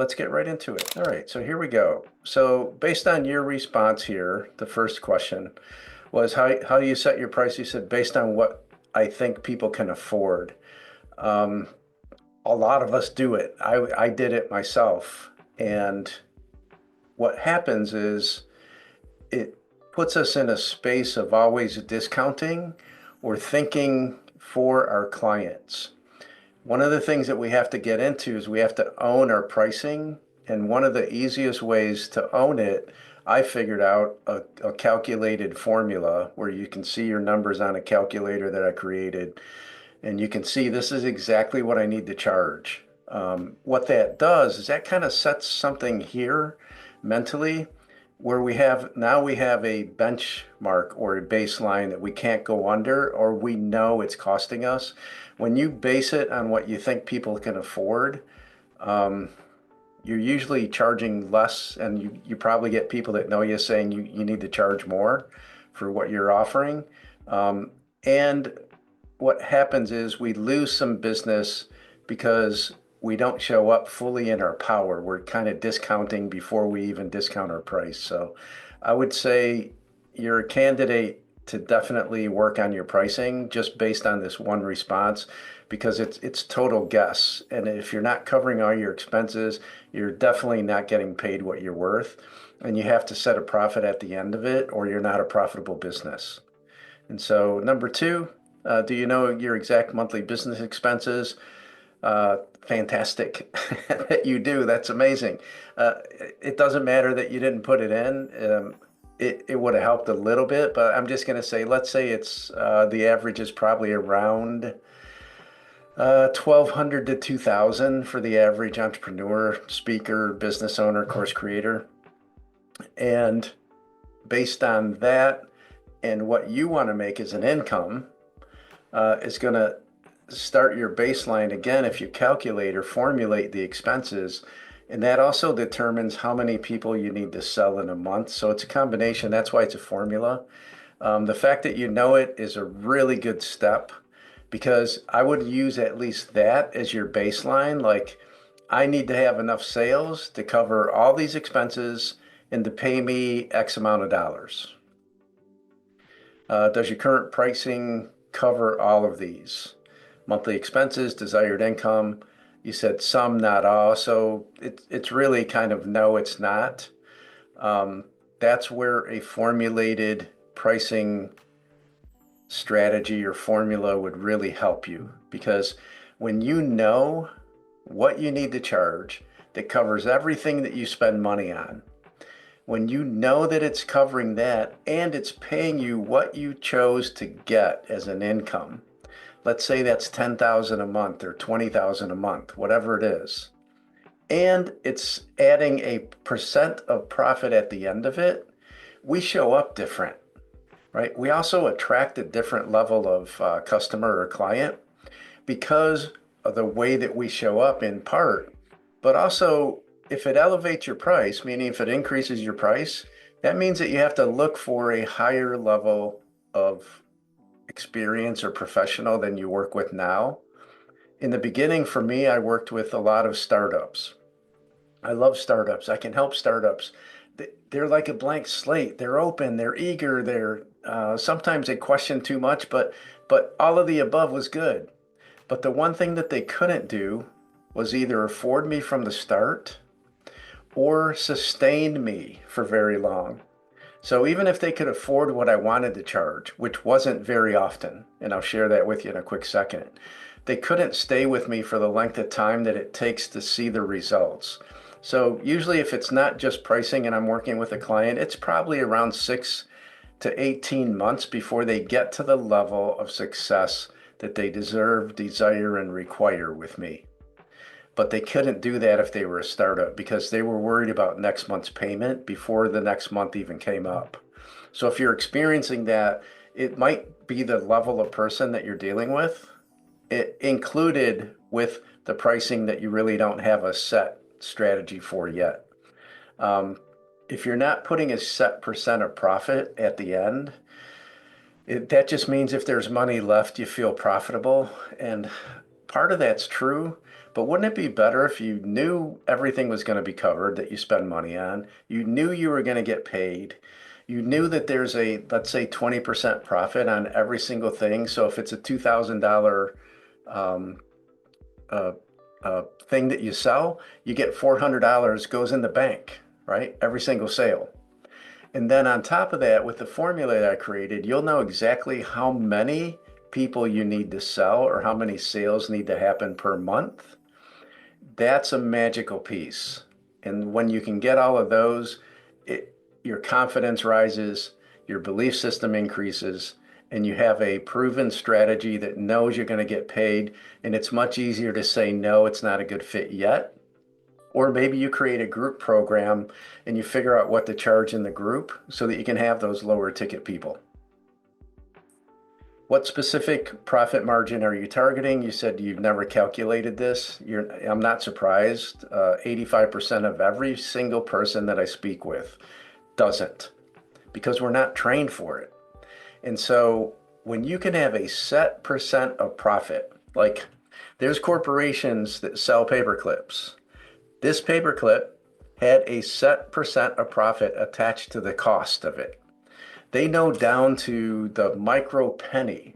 Let's get right into it. All right, so here we go. So based on your response here, the first question was how do you set your price? You said based on what I think people can afford. Um, a lot of us do it. I did it myself. And what happens is it puts us in a space of always discounting or thinking for our clients. One of the things that we have to get into is we have to own our pricing. And one of the easiest ways to own it, I figured out a calculated formula where you can see your numbers on a calculator that I created. And you can see this is exactly what I need to charge. What that does is that kind of sets something here mentally where we have a benchmark or a baseline that we can't go under, or we know it's costing us. When you base it on what you think people can afford, um, you're usually charging less, and you probably get people that know you saying you need to charge more for what you're offering. And what happens is we lose some business because we don't show up fully in our power. We're kind of discounting before we even discount our price. So I would say you're a candidate to definitely work on your pricing just based on this one response because it's total guess. And if you're not covering all your expenses, you're definitely not getting paid what you're worth. And you have to set a profit at the end of it, or you're not a profitable business. And so, number two, do you know your exact monthly business expenses? Fantastic that you do. That's amazing. Uh, it doesn't matter that you didn't put it in. It would have helped a little bit, but I'm just going to say, let's say it's the average is probably around 1,200 to 2,000 for the average entrepreneur, speaker, business owner, course creator. And based on that and what you want to make as an income, is going to start your baseline again if you calculate or formulate the expenses. And that also determines how many people you need to sell in a month. So it's a combination. That's why it's a formula. The fact that you know it is a really good step because I would use at least that as your baseline. Like, I need to have enough sales to cover all these expenses and to pay me X amount of dollars. Does your current pricing cover all of these? Monthly expenses, desired income. You said some, not all. So it's really kind of no, it's not. That's where a formulated pricing strategy or formula would really help you because when you know what you need to charge that covers everything that you spend money on, when you know that it's covering that and it's paying you what you chose to get as an income, let's say that's 10,000 a month or 20,000 a month, whatever it is, and it's adding a percent of profit at the end of it, we show up different, right? We also attract a different level of customer or client because of the way that we show up in part, but also if it elevates your price, meaning if it increases your price, that means that you have to look for a higher level of experience or professional than you work with now. In the beginning, for me, I worked with a lot of startups. I love startups. I can help startups. They're like a blank slate. They're open. They're eager. They're sometimes they question too much, but all of the above was good. But the one thing that they couldn't do was either afford me from the start or sustain me for very long. So even if they could afford what I wanted to charge, which wasn't very often, and I'll share that with you in a quick second, they couldn't stay with me for the length of time that it takes to see the results. So usually if it's not just pricing and I'm working with a client, it's probably around 6 to 18 months before they get to the level of success that they deserve, desire, and require with me. But they couldn't do that if they were a startup because they were worried about next month's payment before the next month even came up. So if you're experiencing that, it might be the level of person that you're dealing with, it included with the pricing that you really don't have a set strategy for yet. If you're not putting a set percent of profit at the end, that just means if there's money left, you feel profitable. And part of that's true, But wouldn't it be better if you knew everything was going to be covered that you spend money on? You knew you were going to get paid. You knew that there's a, let's say, 20% profit on every single thing. So if it's a $2,000 um, uh, thing that you sell, you get $400 goes in the bank, right? Every single sale. And then on top of that, with the formula that I created, you'll know exactly how many people you need to sell or how many sales need to happen per month. That's a magical piece. And when you can get all of those, your confidence rises, your belief system increases, and you have a proven strategy that knows you're going to get paid. And it's much easier to say, no, it's not a good fit yet. Or maybe you create a group program and you figure out what to charge in the group so that you can have those lower ticket people. What specific profit margin are you targeting? You said you've never calculated this. I'm not surprised. 85% of every single person that I speak with doesn't, because we're not trained for it. And so when you can have a set percent of profit, like there's corporations that sell paper clips. This paperclip had a set percent of profit attached to the cost of it. They know down to the micro penny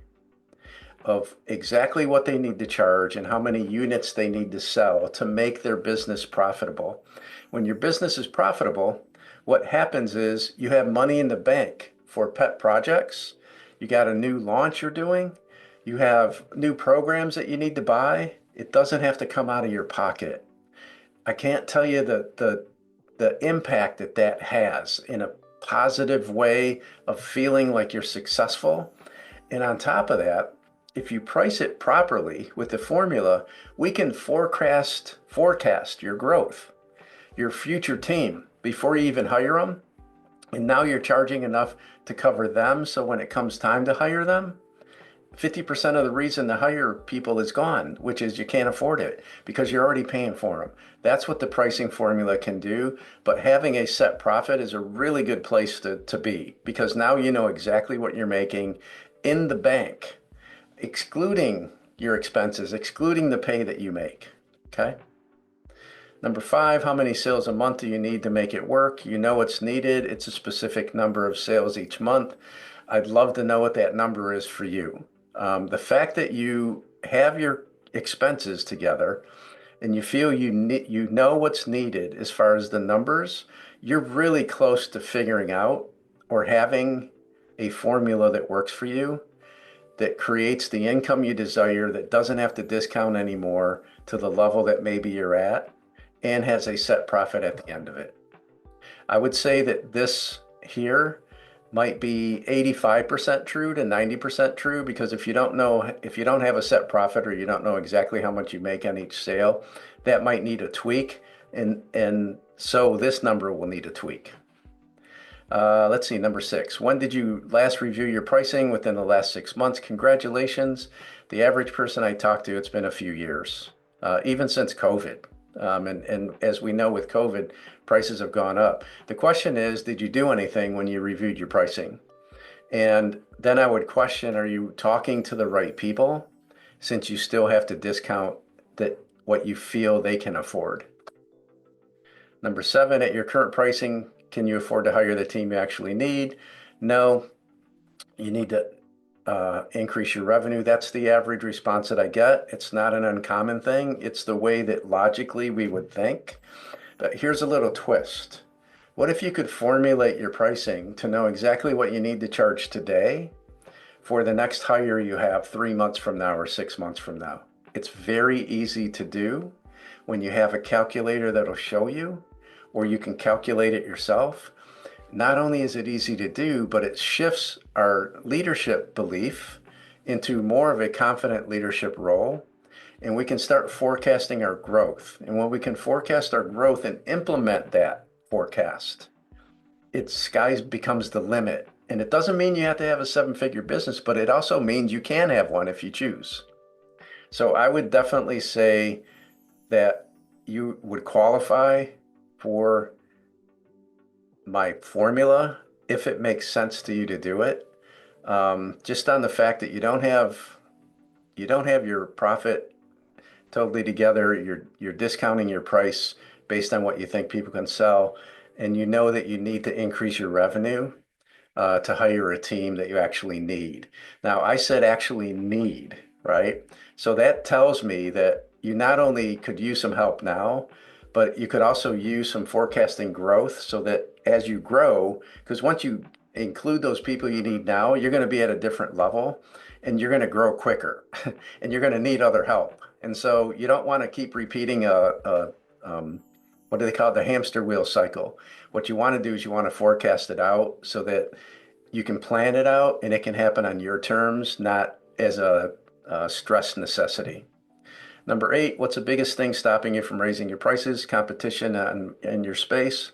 of exactly what they need to charge and how many units they need to sell to make their business profitable. When your business is profitable, what happens is you have money in the bank for pet projects. You got a new launch you're doing. You have new programs that you need to buy. It doesn't have to come out of your pocket. I can't tell you the impact that that has in a positive way of feeling like you're successful. And on top of that, if you price it properly with the formula, we can forecast your growth, your future team before you even hire them. And now you're charging enough to cover them. So when it comes time to hire them, 50% of the reason to hire people is gone, which is you can't afford it because you're already paying for them. That's what the pricing formula can do. But having a set profit is a really good place to be, because now you know exactly what you're making in the bank, excluding your expenses, excluding the pay that you make. Okay. Number 5, how many sales a month do you need to make it work? You know what's needed. It's a specific number of sales each month. I'd love to know what that number is for you. The fact that you have your expenses together and you feel you know what's needed as far as the numbers, you're really close to figuring out or having a formula that works for you, that creates the income you desire, that doesn't have to discount anymore to the level that maybe you're at, and has a set profit at the end of it. I would say that this here might be 85% true to 90% true, because if you don't have a set profit, or you don't know exactly how much you make on each sale, that might need a tweak. And so this number will need a tweak. Let's see, number 6. When did you last review your pricing? Within the last 6 months. Congratulations. The average person I talked to, it's been a few years, even since COVID. And as we know, with COVID, prices have gone up. The question is, did you do anything when you reviewed your pricing? And then I would question, are you talking to the right people, since you still have to discount what you feel they can afford? Number 7, at your current pricing, can you afford to hire the team you actually need? No, you need to increase your revenue. That's the average response that I get. It's not an uncommon thing. It's the way that logically we would think. But here's a little twist. What if you could formulate your pricing to know exactly what you need to charge today for the next hire you have 3 months from now or 6 months from now? It's very easy to do when you have a calculator that'll show you, or you can calculate it yourself. Not only is it easy to do, but it shifts our leadership belief into more of a confident leadership role. And we can start forecasting our growth. And when we can forecast our growth and implement that forecast, sky becomes the limit. And it doesn't mean you have to have a 7-figure business, but it also means you can have one if you choose. So I would definitely say that you would qualify for my formula if it makes sense to you to do it. Just on the fact that you don't have your profit totally together. You're discounting your price based on what you think people can sell, and you know that you need to increase your revenue to hire a team that you actually need. Now, I said actually need, right? So that tells me that you not only could use some help now, but you could also use some forecasting growth so that as you grow, because once you include those people you need now, you're going to be at a different level and you're going to grow quicker and you're going to need other help. And so you don't want to keep repeating what do they call it? The hamster wheel cycle. What you want to do is you want to forecast it out so that you can plan it out and it can happen on your terms, not as a stress necessity. Number 8, what's the biggest thing stopping you from raising your prices? Competition in your space.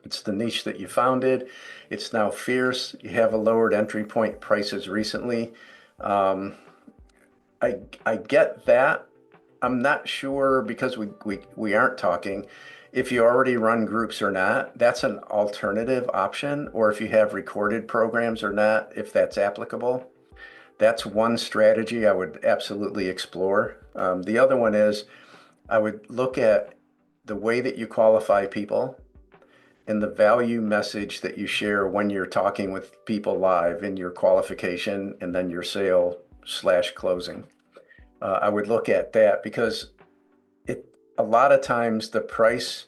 It's the niche that you founded. It's now fierce. You have a lowered entry point prices recently. Um, I get that. I'm not sure because we aren't talking if you already run groups or not. That's an alternative option, or if you have recorded programs or not, if that's applicable. That's one strategy I would absolutely explore. The other one is I would look at the way that you qualify people and the value message that you share when you're talking with people live in your qualification and then your sale slash closing. I would look at that because it a lot of times the price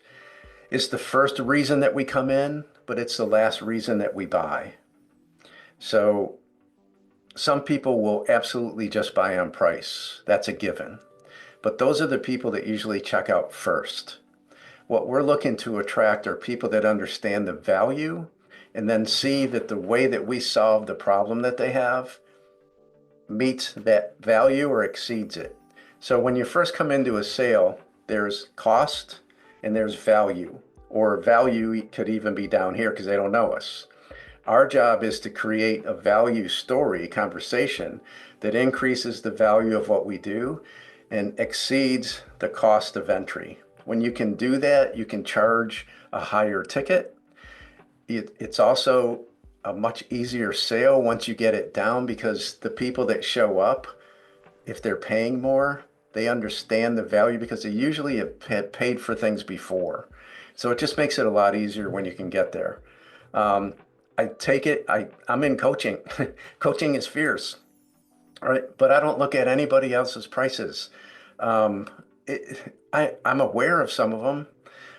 is the first reason that we come in, but it's the last reason that we buy. So some people will absolutely just buy on price. That's a given. But those are the people that usually check out first. What we're looking to attract are people that understand the value and then see that the way that we solve the problem that they have meets that value or exceeds it. So when you first come into a sale, there's cost and there's value, or value could even be down here because they don't know us. Our job is to create a value story, conversation that increases the value of what we do and exceeds the cost of entry. When you can do that, you can charge a higher ticket. It's also a much easier sale once you get it down because the people that show up, if they're paying more, they understand the value because they usually have paid for things before. So it just makes it a lot easier when you can get there. Um, I take it, I'm in coaching. Coaching is fierce, right? But I don't look at anybody else's prices. Um, I'm aware of some of them,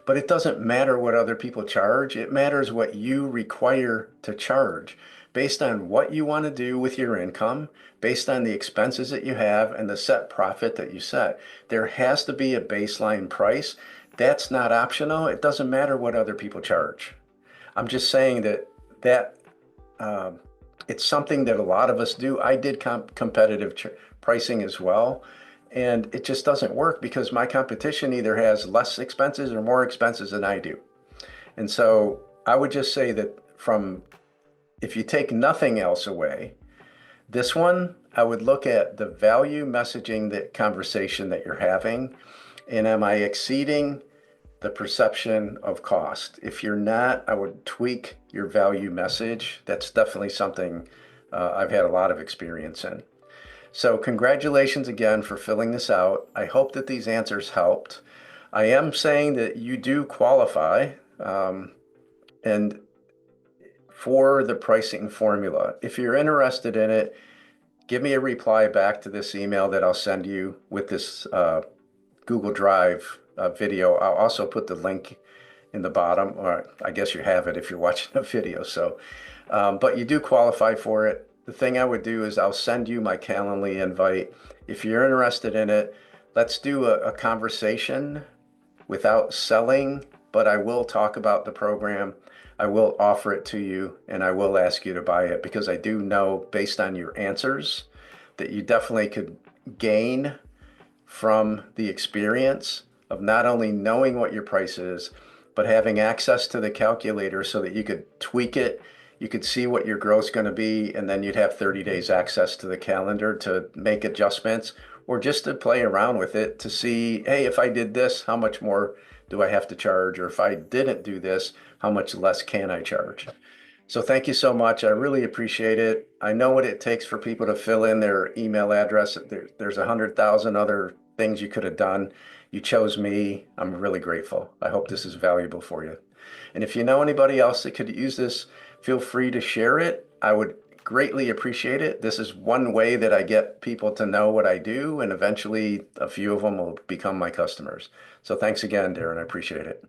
but it doesn't matter what other people charge. It matters what you require to charge based on what you want to do with your income, based on the expenses that you have and the set profit that you set. There has to be a baseline price. That's not optional. It doesn't matter what other people charge. I'm just saying that uh, it's something that a lot of us do. I did competitive pricing as well, and it just doesn't work because my competition either has less expenses or more expenses than I do. And so I would just say that from if you take nothing else away, this one, I would look at the value messaging, that conversation that you're having, and am I exceeding the perception of cost? If you're not, I would tweak your value message. That's definitely something I've had a lot of experience in. So congratulations again for filling this out. I hope that these answers helped. I am saying that you do qualify, and for the pricing formula. If you're interested in it, give me a reply back to this email that I'll send you with this Google Drive video. I'll also put the link in the bottom, or I guess you have it if you're watching a video. So, but you do qualify for it. The thing I would do is I'll send you my Calendly invite. If you're interested in it, let's do a conversation without selling, but I will talk about the program. I will offer it to you and I will ask you to buy it because I do know based on your answers that you definitely could gain from the experience of not only knowing what your price is, but having access to the calculator so that you could tweak it. You could see what your growth's going to be, and then you'd have 30 days access to the calendar to make adjustments or just to play around with it to see, hey, if I did this, how much more do I have to charge? Or if I didn't do this, how much less can I charge? So thank you so much. I really appreciate it. I know what it takes for people to fill in their email address. There's 100,000 other things you could have done. You chose me. I'm really grateful. I hope this is valuable for you. And if you know anybody else that could use this, feel free to share it. I would greatly appreciate it. This is one way that I get people to know what I do, and eventually a few of them will become my customers. So thanks again, Darren. I appreciate it.